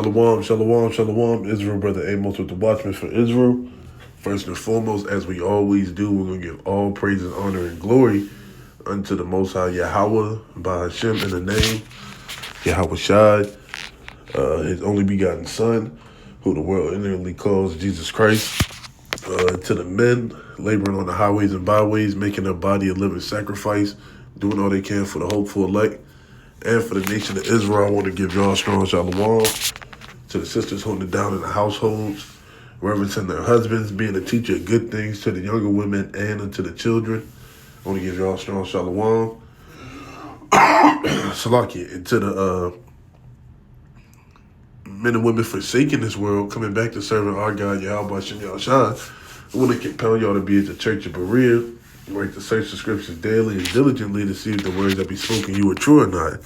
Shalom, shalom, shalom. Israel, brother Amos with the Watchmen for Israel. First and foremost, as we always do, we're going to give all praise and honor and glory unto the Most High Yahweh, by Hashem in the name, Yahweh Shai, his only begotten Son, who the world ignorantly calls Jesus Christ. To the men laboring on the highways and byways, making their body a living sacrifice, doing all they can for the hopeful elect, and for the nation of Israel, I want to give y'all strong shalom. To the sisters holding it down in the households, reverencing their husbands, being a teacher of good things to the younger women and unto the children. I want to give y'all strong shalom. Salaki, and to the men and women forsaking this world, coming back to serving our God, Yahweh Shem Yahushua. I want to compel y'all to be at the Church of Berea, right, to search the scriptures daily and diligently to see if the words that be spoken you are true or not.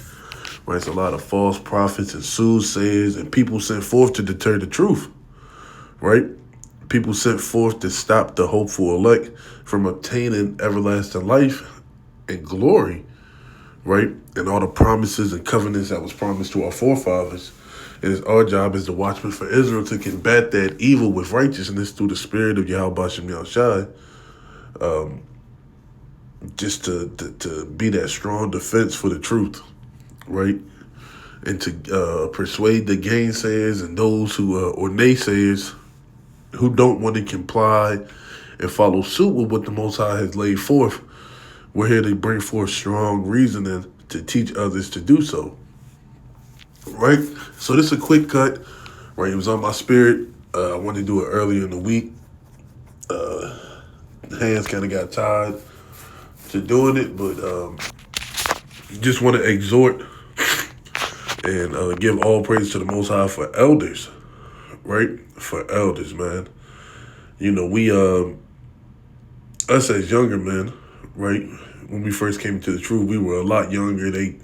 Right, it's a lot of false prophets and soothsayers and people sent forth to deter the truth. Right? People sent forth to stop the hopeful elect from obtaining everlasting life and glory. Right? And all the promises and covenants that was promised to our forefathers. And it's our job as the watchmen for Israel to combat that evil with righteousness through the spirit of Yahweh Shem Yahushai. Just to be that strong defense for the truth. Right? And to persuade the gainsayers and those who, or naysayers, who don't want to comply and follow suit with what the Most High has laid forth. We're here to bring forth strong reasoning to teach others to do so. Right? So this is a quick cut. Right? It was on my spirit. I wanted to do it earlier in the week. Hands kind of got tired to doing it, but just want to exhort and give all praise to the Most High for elders, right? For elders, man. You know, we, us as younger men, right? When we first came to the truth, we were a lot younger. They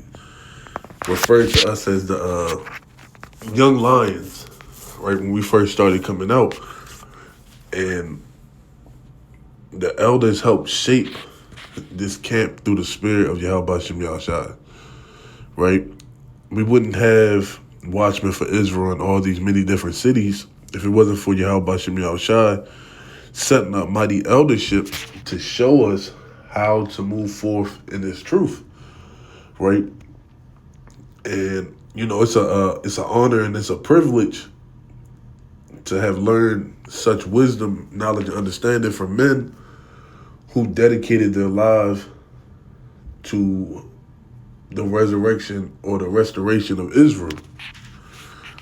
referred to us as the young lions, right? When we first started coming out. And the elders helped shape this camp through the spirit of Yahweh Shem Yahushua, right? We wouldn't have Watchmen for Israel in all these many different cities if it wasn't for Yahweh Shem Yahushua setting up mighty eldership to show us how to move forth in this truth, right? And you know, it's an honor and it's a privilege to have learned such wisdom, knowledge, and understanding from men who dedicated their lives to the resurrection or the restoration of Israel,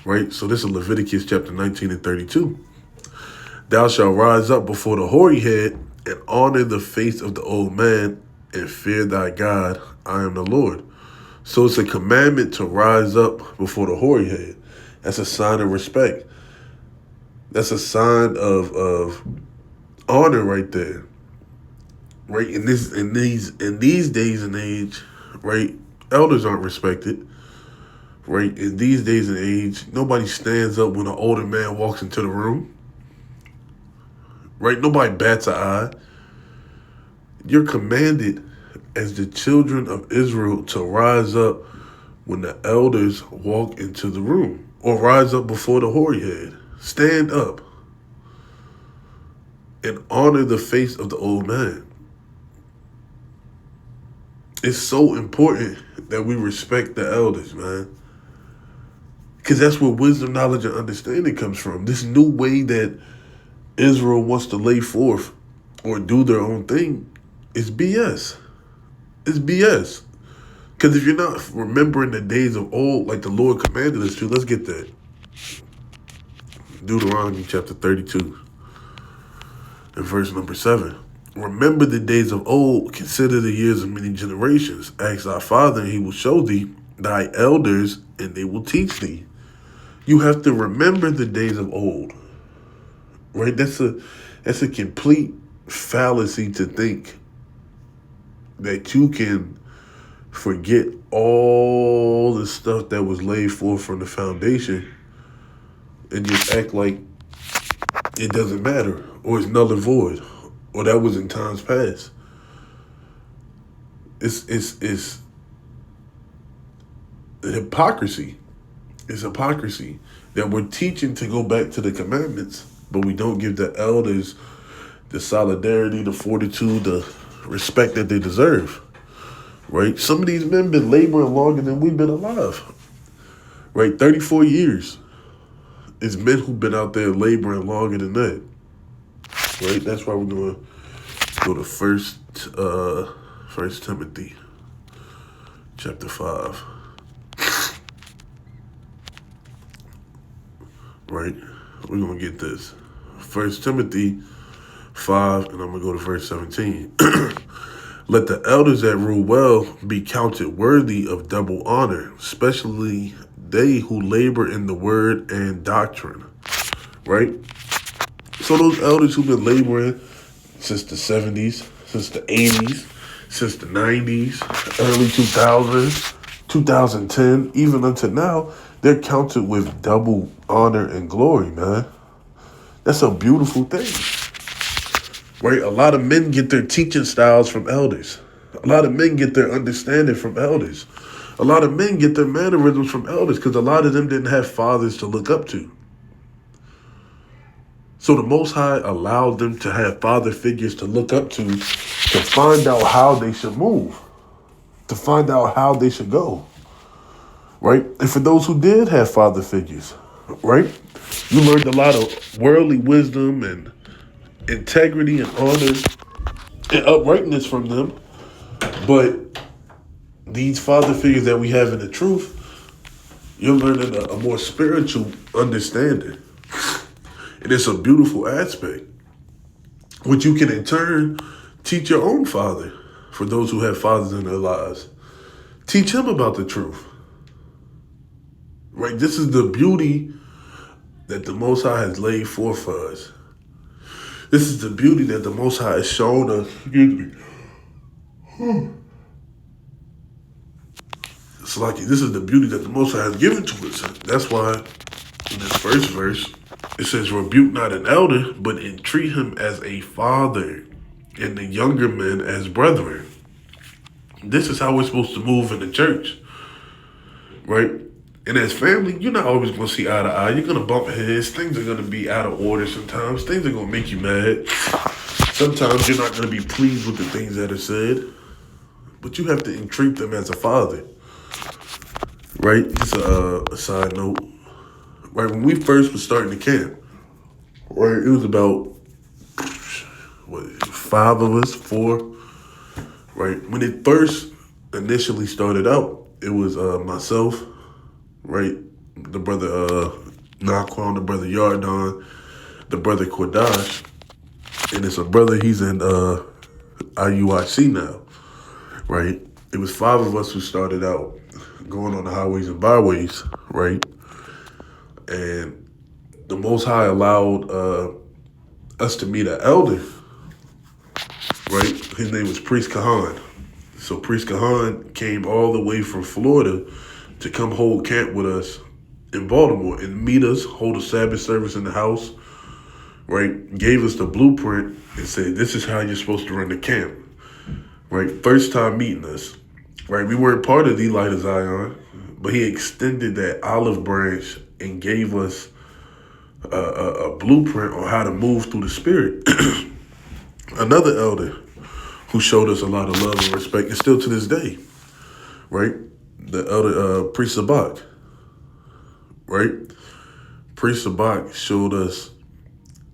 right? So this is Leviticus chapter 19 and 32. Thou shalt rise up before the hoary head and honor the face of the old man and fear thy God. I am the Lord. So it's a commandment to rise up before the hoary head. That's a sign of respect. That's a sign of honor right there. Right? In these days and age, right? Elders aren't respected. Right? In these days and age, nobody stands up when an older man walks into the room. Right? Nobody bats an eye. You're commanded as the children of Israel to rise up when the elders walk into the room, or rise up before the hoary head. Stand up and honor the face of the old man. It's so important that we respect the elders, man. Because that's where wisdom, knowledge, and understanding comes from. This new way that Israel wants to lay forth or do their own thing is BS. It's BS. Because if you're not remembering the days of old, like the Lord commanded us to, let's get that. Deuteronomy chapter 32 and verse number 7. Remember the days of old, consider the years of many generations. Ask thy father, and he will show thee thy elders, and they will teach thee. You have to remember the days of old. Right? That's a complete fallacy to think that you can forget all the stuff that was laid forth from the foundation and just act like it doesn't matter, or it's null and void, or that was in times past. It's hypocrisy. It's hypocrisy. that we're teaching to go back to the commandments, but we don't give the elders the solidarity, the fortitude, the respect that they deserve, right? Some of these men been laboring longer than we've been alive, right? 34 years. It's men who've been out there laboring longer than that, right? That's why we're going to go to First Timothy chapter 5, right? We're going to get this. First Timothy 5, and I'm going to go to verse 17. Let the elders that rule well be counted worthy of double honor, especially they who labor in the word and doctrine, right? So those elders who've been laboring since the 70s, since the 80s, since the 90s, early 2000s, 2010, even until now, they're counted with double honor and glory, man. That's a beautiful thing. Right? A lot of men get their teaching styles from elders. A lot of men get their understanding from elders. A lot of men get their mannerisms from elders because a lot of them didn't have fathers to look up to. So the Most High allowed them to have father figures to look up to find out how they should move, to find out how they should go. Right? And for those who did have father figures, right? You learned a lot of worldly wisdom and integrity and honor and uprightness from them. But these father figures that we have in the truth, you're learning a more spiritual understanding. And it's a beautiful aspect, which you can in turn teach your own father. For those who have fathers in their lives, teach him about the truth. Right? This is the beauty that the Most High has laid forth for us. This is the beauty that the Most High has shown us. Excuse me. It's like this is the beauty that the Most High has given to us. That's why in this first verse, it says, rebuke not an elder, but entreat him as a father, and the younger men as brethren. This is how we're supposed to move in the church, right? And as family, you're not always going to see eye to eye. You're going to bump heads. Things are going to be out of order sometimes. Things are going to make you mad. Sometimes you're not going to be pleased with the things that are said. But you have to entreat them as a father, right? Just a side note. Right, when we first was starting the camp, right, it was about, 5 of us, 4, right? When it first initially started out, it was myself, right, the brother Naquan, the brother Yardon, the brother Kordash, and it's a brother, he's in IUIC now, right? It was 5 of us who started out going on the highways and byways, right? And the Most High allowed us to meet an elder, right? His name was Priest Kahan. So Priest Kahan came all the way from Florida to come hold camp with us in Baltimore and meet us, hold a Sabbath service in the house, right? Gave us the blueprint and said, this is how you're supposed to run the camp, right? First time meeting us, right? We weren't part of the Light of Zion, but he extended that olive branch and gave us a blueprint on how to move through the spirit. Another elder who showed us a lot of love and respect, and still to this day, right? The elder Priest Sabak, right? Priest Sabak showed us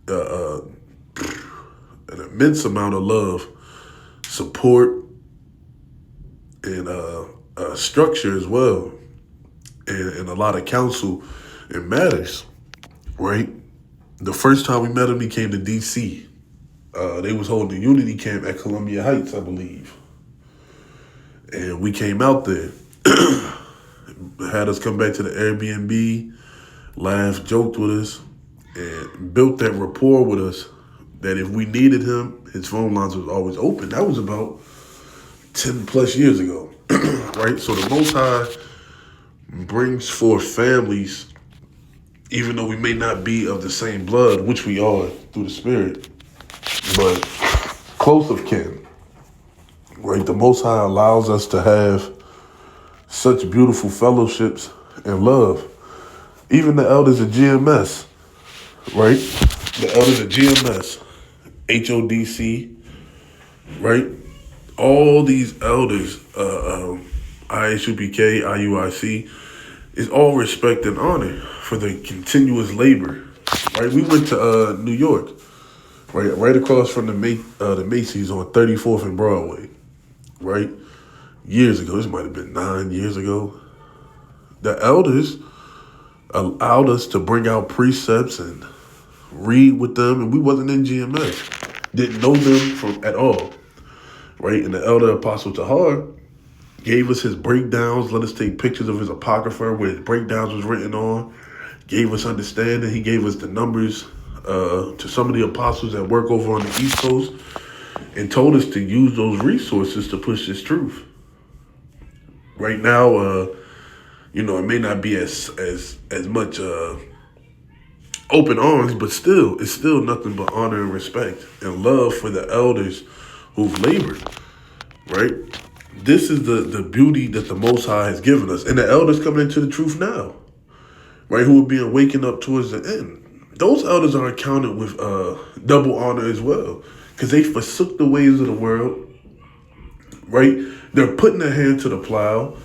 an immense amount of love, support, and structure as well, and a lot of counsel in matters, right? The first time we met him, he came to D.C. They was holding a unity camp at Columbia Heights, I believe. And we came out there, had us come back to the Airbnb, laughed, joked with us, and built that rapport with us that if we needed him, his phone lines was always open. That was about 10 plus years ago, right? So the Most High brings forth families, even though we may not be of the same blood, which we are through the Spirit, but close of kin, right? The Most High allows us to have such beautiful fellowships and love Even the elders of GMS, right? The elders of GMS, HODC, right? All these elders, IHUPK, IUIC, is all respect and honor for the continuous labor, right? We went to New York, right across from the Macy's on 34th and Broadway, right? Years ago, this might have been 9 years ago. The elders allowed us to bring out precepts and read with them, and we wasn't in GMS, didn't know them from at all, right? And the elder Apostle Tahar gave us his breakdowns, let us take pictures of his apocrypha where his breakdowns was written on, gave us understanding. He gave us the numbers to some of the apostles that work over on the East Coast, and told us to use those resources to push this truth. Right now, it may not be as much open arms, but still, it's still nothing but honor and respect and love for the elders who've labored, right? This is the beauty that the Most High has given us. And the elders coming into the truth now, right, who are being wakened up towards the end. Those elders are accounted with double honor as well, because they forsook the ways of the world, right? They're putting their hand to the plow.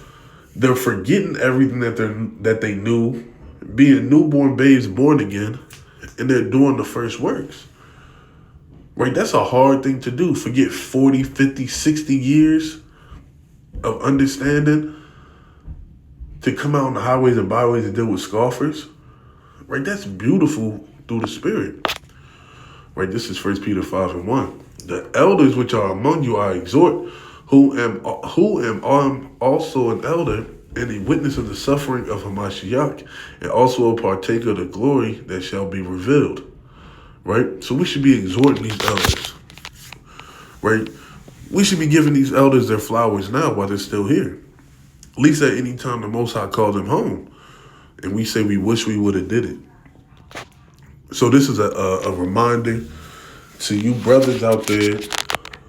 They're forgetting everything that they knew, being newborn babes born again, and they're doing the first works. Right? That's a hard thing to do. Forget 40, 50, 60 years of understanding to come out on the highways and byways and deal with scoffers. Right? That's beautiful through the Spirit. Right? This is 1 Peter 5:1. The elders which are among you I exhort, who am also an elder and a witness of the suffering of Hamashiach, and also a partaker of the glory that shall be revealed. Right? So we should be exhorting these elders. Right? We should be giving these elders their flowers now while they're still here. At least at any time the Most High called them home. And we say we wish we would have did it. So this is a reminder to you brothers out there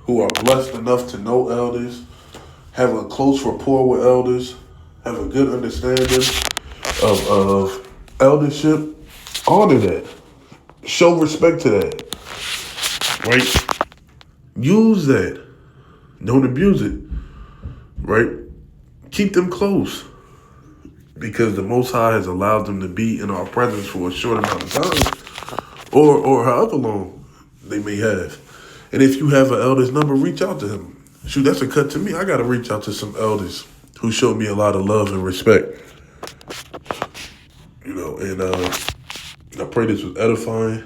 who are blessed enough to know elders, have a close rapport with elders, have a good understanding of eldership. Honor that. Show respect to that. Right? Use that. Don't abuse it. Right? Keep them close. Because the Most High has allowed them to be in our presence for a short amount of time. Or however long they may have. And if you have an elder's number, reach out to him. Shoot, that's a cut to me. I got to reach out to some elders who showed me a lot of love and respect. And I pray this was edifying.